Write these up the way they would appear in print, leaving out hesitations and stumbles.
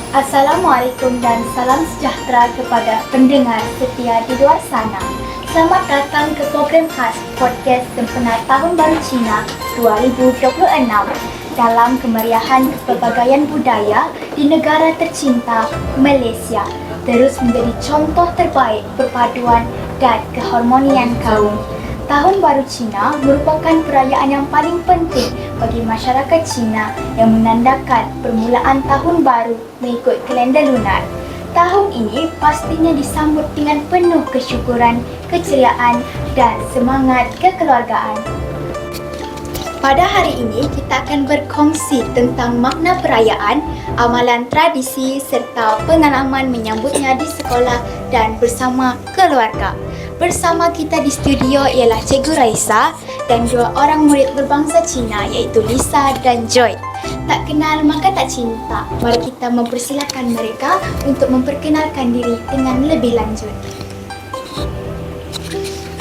Assalamualaikum dan salam sejahtera kepada pendengar setia di luar sana. Selamat datang ke program khas podcast sempena Tahun Baru Cina 2026 dalam kemeriahan kepelbagaian budaya di negara tercinta Malaysia, terus menjadi contoh terbaik perpaduan dan keharmonian kaum. Tahun Baru Cina merupakan perayaan yang paling penting bagi masyarakat Cina yang menandakan permulaan tahun baru mengikut kalender lunar. Tahun ini pastinya disambut dengan penuh kesyukuran, keceriaan dan semangat kekeluargaan. Pada hari ini, kita akan berkongsi tentang makna perayaan, amalan tradisi serta pengalaman menyambutnya di sekolah dan bersama keluarga. Bersama kita di studio ialah Cikgu Raisa dan dua orang murid berbangsa Cina iaitu Lisa dan Joy. Tak kenal maka tak cinta. Mari kita mempersilakan mereka untuk memperkenalkan diri dengan lebih lanjut.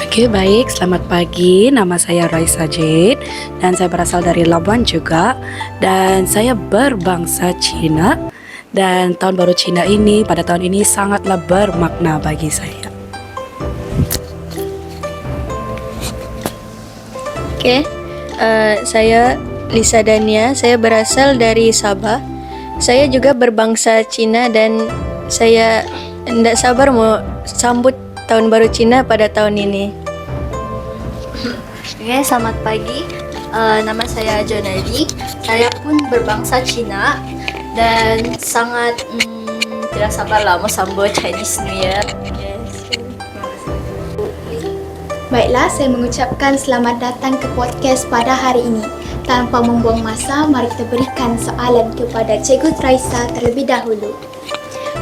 Oke, baik. Selamat pagi. Nama saya Raisa Jade dan saya berasal dari Labuan juga. Dan saya berbangsa Cina. Dan tahun baru Cina ini pada tahun ini sangatlah bermakna bagi saya. Oke, saya Lisa Dania. Saya berasal dari Sabah. Saya juga berbangsa Cina dan saya tidak sabar mau sambut Tahun Baru Cina pada tahun ini. Oke, selamat pagi. Nama saya Jonali. Saya pun berbangsa Cina dan sangat tidak sabarlah mau sambut Chinese New Year. Baiklah, saya mengucapkan selamat datang ke podcast pada hari ini. Tanpa membuang masa, mari kita berikan soalan kepada Cikgu Raisa terlebih dahulu.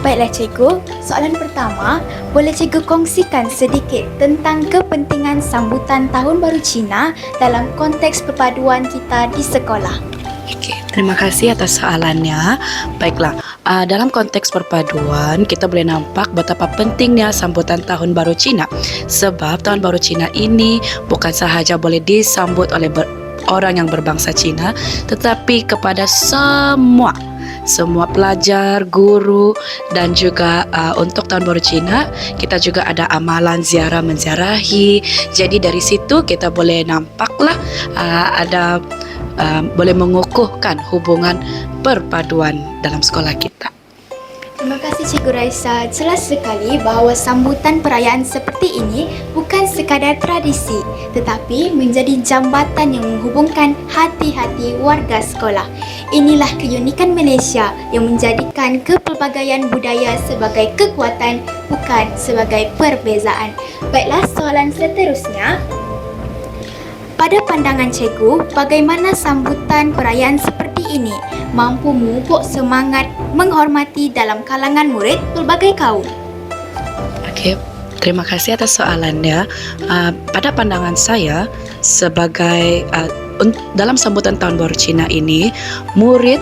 Baiklah Cikgu, soalan pertama, boleh Cikgu kongsikan sedikit tentang kepentingan sambutan Tahun Baru Cina dalam konteks perpaduan kita di sekolah? Oke, terima kasih atas soalannya. Baiklah, dalam konteks perpaduan kita boleh nampak betapa pentingnya sambutan Tahun Baru Cina. Sebab Tahun Baru Cina ini bukan sahaja boleh disambut oleh orang yang berbangsa Cina, tetapi kepada semua pelajar, guru dan juga untuk Tahun Baru Cina kita juga ada amalan ziarah menziarahi. Jadi dari situ kita boleh nampaklah boleh mengukuhkan hubungan perpaduan dalam sekolah kita. Terima kasih Cikgu Raisa. Jelas sekali bahawa sambutan perayaan seperti ini bukan sekadar tradisi, tetapi menjadi jambatan yang menghubungkan hati-hati warga sekolah. Inilah keunikan Malaysia yang menjadikan kepelbagaian budaya sebagai kekuatan, bukan sebagai perbezaan. Baiklah, soalan seterusnya. Pada pandangan Cikgu, bagaimana sambutan perayaan seperti ini mampu memupuk semangat menghormati dalam kalangan murid pelbagai kaum? Okey, terima kasih atas soalannya. Pada pandangan saya sebagai dalam sambutan Tahun Baru Cina ini, murid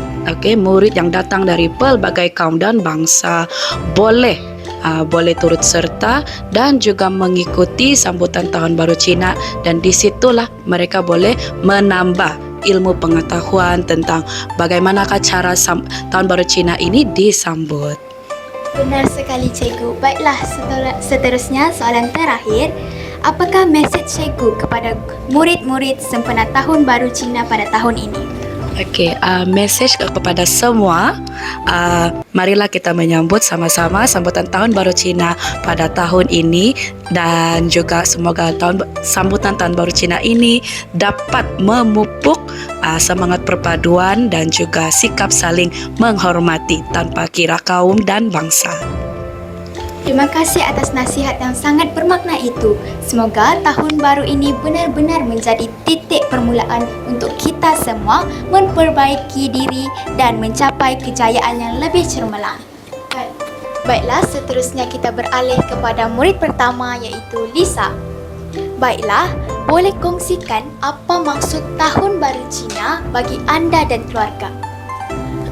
yang datang dari pelbagai kaum dan bangsa boleh turut serta dan juga mengikuti sambutan Tahun Baru Cina, dan disitulah mereka boleh menambah ilmu pengetahuan tentang bagaimanakah cara Tahun Baru Cina ini disambut. Benar sekali Cikgu. Baiklah, seterusnya soalan terakhir. Apakah mesej Cikgu kepada murid-murid sempena Tahun Baru Cina pada tahun ini? Okey, mesej kepada semua, marilah kita menyambut sama-sama sambutan Tahun Baru Cina pada tahun ini, dan juga semoga sambutan Tahun Baru Cina ini dapat memupuk semangat perpaduan dan juga sikap saling menghormati tanpa kira kaum dan bangsa. Terima kasih atas nasihat yang sangat bermakna itu. Semoga tahun baru ini benar-benar menjadi titik permulaan untuk kita semua memperbaiki diri dan mencapai kejayaan yang lebih cemerlang. Baiklah, seterusnya kita beralih kepada murid pertama iaitu Lisa. Baiklah, boleh kongsikan apa maksud Tahun Baru Cina bagi anda dan keluarga?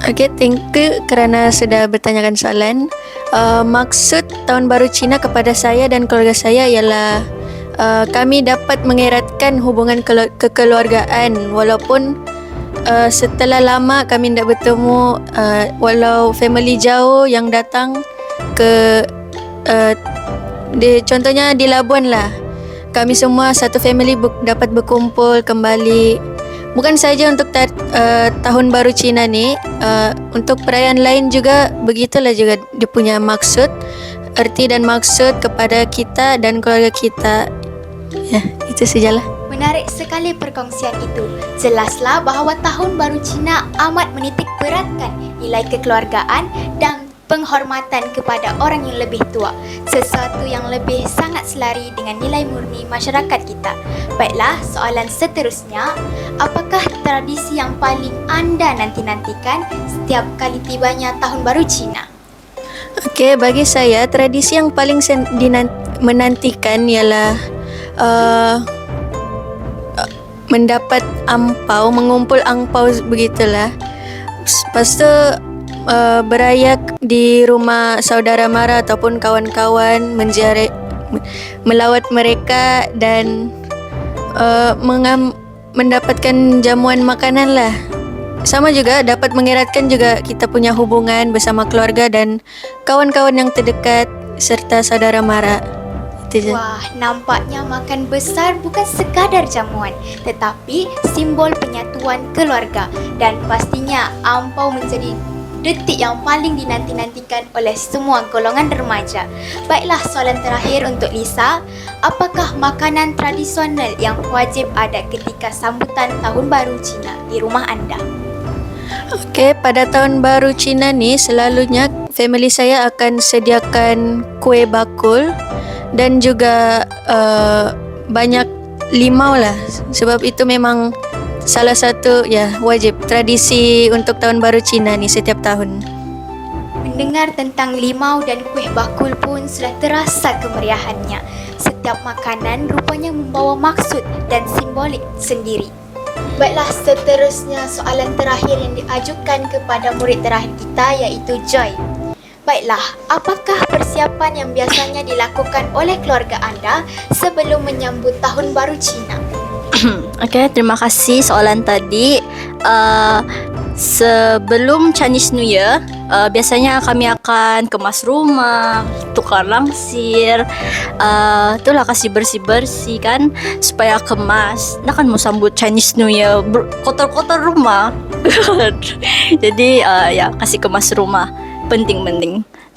Okey, thank you kerana sudah bertanyakan soalan. Maksud Tahun Baru Cina kepada saya dan keluarga saya ialah kami dapat mengeratkan hubungan kekeluargaan walaupun setelah lama kami tidak bertemu, walau family jauh yang datang ke contohnya di Labuan lah. Kami semua satu family dapat berkumpul kembali. Bukan saja untuk tahun baru Cina ni, untuk perayaan lain juga begitulah juga dia punya maksud, erti dan maksud kepada kita dan keluarga kita. Ya, itu sajalah. Menarik sekali perkongsian itu. Jelaslah bahawa Tahun Baru Cina amat menitik beratkan nilai kekeluargaan dan penghormatan kepada orang yang lebih tua. Sesuatu yang lebih sangat selari dengan nilai murni masyarakat kita. Baiklah, soalan seterusnya, apakah tradisi yang paling anda nanti-nantikan setiap kali tibanya Tahun Baru Cina? Okey, bagi saya tradisi yang paling menantikan ialah mendapat angpau, mengumpul angpau begitulah. Lepas tu beraya di rumah saudara mara ataupun kawan-kawan, menziarah, melawat mereka dan mendapatkan jamuan makanan lah. Sama juga dapat mengeratkan juga kita punya hubungan bersama keluarga dan kawan-kawan yang terdekat serta saudara mara. Itu je. Wah, nampaknya makan besar bukan sekadar jamuan, tetapi simbol penyatuan keluarga dan pastinya ampau menjadi detik yang paling dinanti-nantikan oleh semua golongan remaja. Baiklah, soalan terakhir untuk Lisa. Apakah makanan tradisional yang wajib ada ketika sambutan Tahun Baru Cina di rumah anda? Okey, pada Tahun Baru Cina ni selalunya family saya akan sediakan kuih bakul dan juga banyak limau lah, sebab itu memang salah satu wajib tradisi untuk Tahun Baru Cina ni setiap tahun. Mendengar tentang limau dan kuih bakul pun sudah terasa kemeriahannya. Setiap makanan rupanya membawa maksud dan simbolik sendiri. Baiklah, seterusnya soalan terakhir yang diajukan kepada murid terakhir kita iaitu Joy. Baiklah, apakah persiapan yang biasanya dilakukan oleh keluarga anda sebelum menyambut Tahun Baru Cina? Okey, terima kasih soalan tadi. Sebelum Chinese New Year, biasanya kami akan kemas rumah, tukar langsir, itulah kasih bersih-bersih kan supaya kemas. Nah kan mau sambut Chinese New Year kotor-kotor rumah. Jadi kasih kemas rumah penting.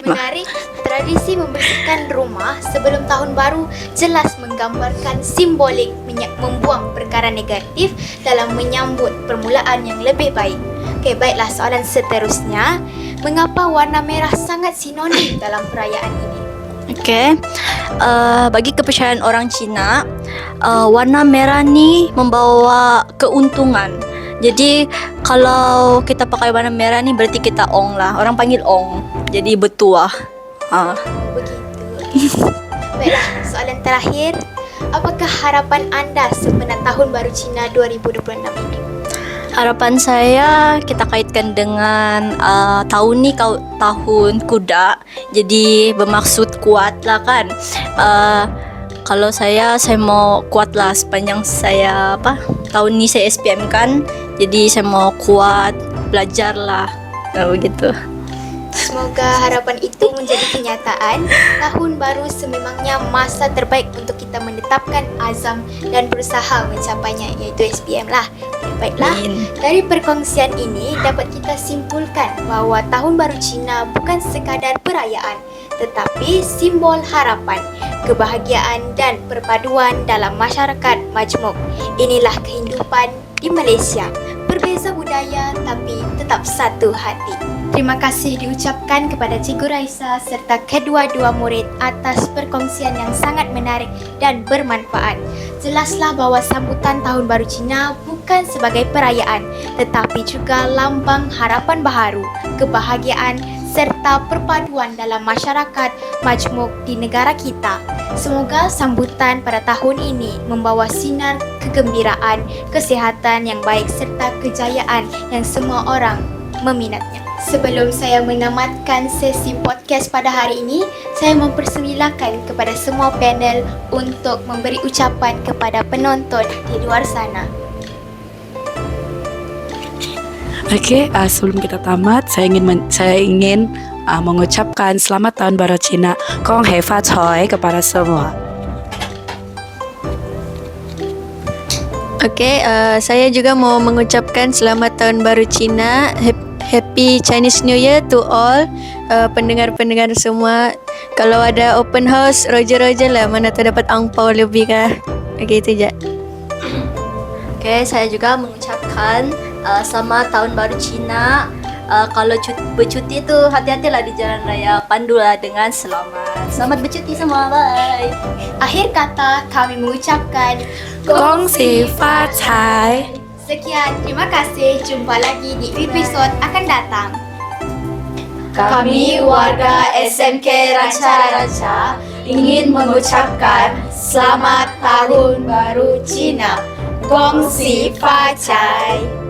Menarik, tradisi membersihkan rumah sebelum tahun baru jelas menggambarkan simbolik membuang perkara negatif dalam menyambut permulaan yang lebih baik. Okey, baiklah, soalan seterusnya. Mengapa warna merah sangat sinonim dalam perayaan ini? Okey, bagi kepercayaan orang Cina, warna merah ni membawa keuntungan. Jadi kalau kita pakai warna merah ni berarti kita ong lah. Orang panggil ong. Jadi bertuah. Begitu. Baiklah, soalan terakhir. Apakah harapan anda sempena Tahun Baru Cina 2026 ini? Harapan saya kita kaitkan dengan tahun ni tahun kuda. Jadi bermaksud kuat lah kan. Kalau saya mau kuat lah sepanjang saya tahun ni saya SPM kan. Jadi saya mau kuat, belajar lah. Begitu. Semoga harapan itu menjadi kenyataan. Tahun baru sememangnya masa terbaik untuk kita menetapkan azam dan berusaha mencapainya, iaitu SPM lah. Baiklah, dari perkongsian ini dapat kita simpulkan bahawa Tahun Baru Cina bukan sekadar perayaan, tetapi simbol harapan, kebahagiaan dan perpaduan dalam masyarakat majmuk. Inilah kehidupan di Malaysia. Berbeza budaya tapi tetap satu hati. Terima kasih diucapkan kepada Cikgu Raisa serta kedua-dua murid atas perkongsian yang sangat menarik dan bermanfaat. Jelaslah bahawa sambutan Tahun Baru Cina bukan sebagai perayaan, tetapi juga lambang harapan baharu, kebahagiaan serta perpaduan dalam masyarakat majmuk di negara kita. Semoga sambutan pada tahun ini membawa sinar kegembiraan, kesihatan yang baik serta kejayaan yang semua orang meminatnya. Sebelum saya menamatkan sesi podcast pada hari ini, saya mempersilakan kepada semua panel untuk memberi ucapan kepada penonton di luar sana. Oke, sebelum kita tamat, saya ingin mengucapkan selamat tahun baru Cina, Gong Hei Fa Cai kepada semua. Oke, saya juga mau mengucapkan selamat tahun baru Cina. Happy Chinese New Year to all pendengar-pendengar semua. Kalau ada open house, roger lah, mana terdapat angpau lebih kah? Oke, itu je. Oke, saya juga mengucapkan selamat tahun baru Cina. Kalau bercuti tuh hati-hatilah di jalan raya, pandulah dengan selamat. Selamat bercuti semua, bye. Akhir kata kami mengucapkan Gong Xi Fa Cai. Sekian, terima kasih. Jumpa lagi di episod akan datang. Kami warga SMK Ranca-Ranca ingin mengucapkan selamat tahun baru Cina. Gong Xi Fa Cai.